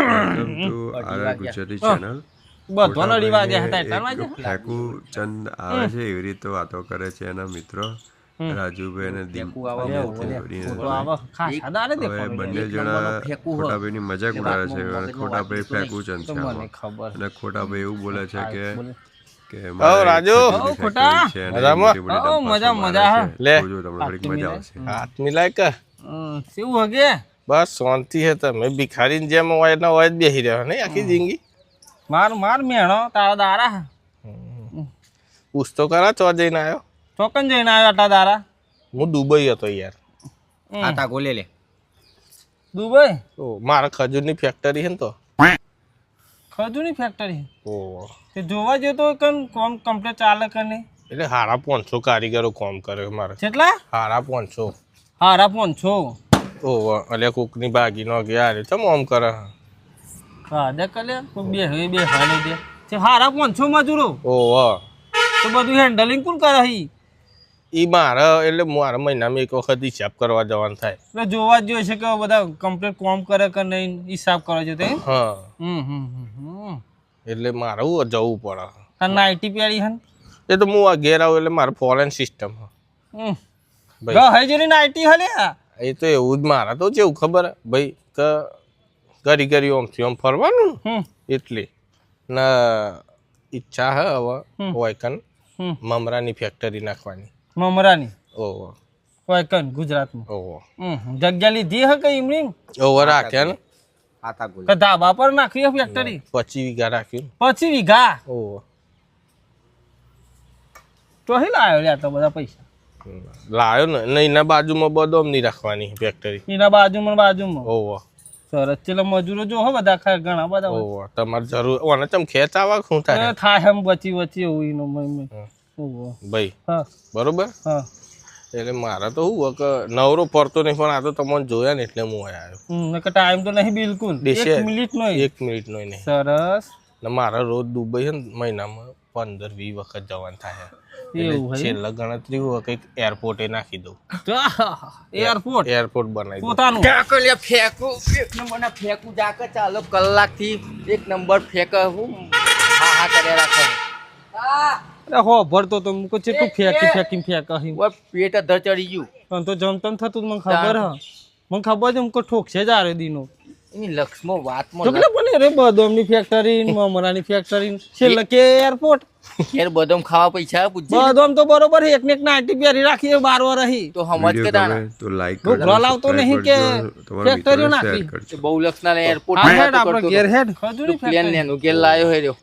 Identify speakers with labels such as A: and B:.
A: Welcome to our Gujarati channel.
B: બધો નડી વાગ્યા હતા એટલા
A: એક ફેકુ ચંદ આવે છે એવી રીતે વાતો કરે છે એના મિત્રો રાજુભાઈ અને દીપભાઈ. હવે બંને જણા ખોટાભાઈની મજાક ઉડાવે છે અને ખોટાભાઈ ફેકુ ચંદ છે આમાં. અને ખોટાભાઈ એવું બોલે છે કે
C: રાજુ
B: મજા
C: લે
A: થોડીક મજા આવશે.
C: હાથ મિલાય કે
B: કેવું હગે
C: બસ શાંતિ છે. તમે ભિખારી જેમ હોય ને હોય જ બેસી રહ્યો નહીં આખી જિંદગી.
B: માર મેણો તારા દારા
C: પૂછતો કરા ચો જઈને આવ્યો.
B: ચોકન જઈને આવ્યો આટલા દારા.
C: હું દુબઈ હતો યાર.
D: આટા ગોલે લે
B: દુબઈ
C: ઓ મારા ખજૂરની ફેક્ટરી છે ને તો
B: ખજૂરની ફેક્ટરી
C: ઓ
B: તે જોવા જઈએ તો કન કોમ કમ્પ્લીટ ચાલે કે નહીં.
C: એટલે હારા 500 કારીગરો કામ કરે મારે.
B: કેટલા
C: હારા 500.
B: હારા 500.
C: ઓહો અલે કોકની બાગીનો ગયા ચમ આમ કરે.
B: હા દે કલે બે હાલે દે તે હારા 500 મજૂરો.
C: ઓહો
B: તો બધું હેન્ડલિંગ કોણ કરે હી.
C: ઈ મારા એટલે મારા મહિનામાં એક વખત હિસાબ કરવા જવાનું થાય.
B: એટલે જોવા જ જોઈએ છે કે બધા કમ્પ્લીટ કામ કરે કે નહીં હિસાબ કરે છે તે.
C: હા
B: હમ
C: એટલે મારે હું જવું પડે.
B: તાર નાઇટી પહેરી હન
C: એ તો હું આ ઘેર આવું એટલે મારે ફોરેન સિસ્ટમ
B: ભાઈ જેની નાઇટી હલે
C: એ તો એવું જ મારા તો જેવું ખબર ભાઈ કે ઘરી ઓમથી ઓમ ફરવાનું એટલે ના ઈચ્છા હે હવે વાયકન મમરાની ફેક્ટરી નાખવાની.
B: મમરાની
C: ઓહો
B: વાયકન ગુજરાતમાં.
C: ઓહો
B: જગ્યા લીધી હે કે એમની
C: ઓહો રાખ્યા ને
D: આટા ગોલે
B: કે ધાબા પર નાખી ફેક્ટરી
C: 25 વીઘા રાખ્યું.
B: 25 વીઘા
C: ઓહો
B: તો હી લાવ્યો લ્યા તો બધા પૈસા.
C: લાયો ને એના બાજુમાં બદામની રાખવાની ફેક્ટરી.
B: એના બાજુમાં
C: ઓહો
B: સરસ. ચલો મજૂરો જો હો બધા ઘણા બધા
C: ઓહો તમારે જરૂર ઓને ચમ ખેંચ આવા શું થાય
B: થાય એમ વચ્ચી એવું એનો
C: ભાઈ
B: હા
C: બરોબર.
B: હા
C: એટલે મારા તો શું કે નવરો ફરતો નહીં પણ આ તો તમને જોયા ને એટલે હું આવ્યો.
B: ટાઈમ તો નહીં બિલકુલ. 1 મિનિટ નો
C: 1 મિનિટ નો નહીં.
B: સરસ.
C: ને મારા રોજ દુબઈ છે ને મહિનામાં 15-20 વખત જવાનું થાય. છેલ્લા ગણતરી હોય કંઈક એરપોર્ટે નાખી દઉં. એરપોર્ટ બનાવી
B: પોતાનું
D: ફેંકો લે ફેંકો એક નંબરના ફેંકું જાકે ચાલો કલાકથી એક નંબર ફેંક હું હા કર્યા રાખે.
B: અરે હો ભરતો તો મુકો ચેટલું ફેંકી
D: ઓય પેટ અધર ચડી ગયું.
B: પણ તો જમતમ થતું મને ખબર હ. મને ખબર છે મુકો ઠોકશે જ આરે દીનો.
D: એની લક્ષમાં વાતમાં
B: તો કે બને રે બદામની ફેક્ટરી મમરાની ફેક્ટરી છેલ્લે કે એરપોર્ટ
D: ઘેર બદામ ખાવા પૈસા પૂછજે.
B: બદામ તો બરોબર એક ને એક નાઇટી પહેરી રાખી 12 રહી
D: તો સમજ કે દાણા
A: તો લાઈક
B: ઘર લાવતો નહીં કે ફેક્ટરીઓ નાખી.
D: બહુ લક્ષના એરપોર્ટ
B: હેડ આપણે ઘેર હેડ ખજૂરી
D: પ્લેન ને નું ઘેર લાયો હે રહ્યો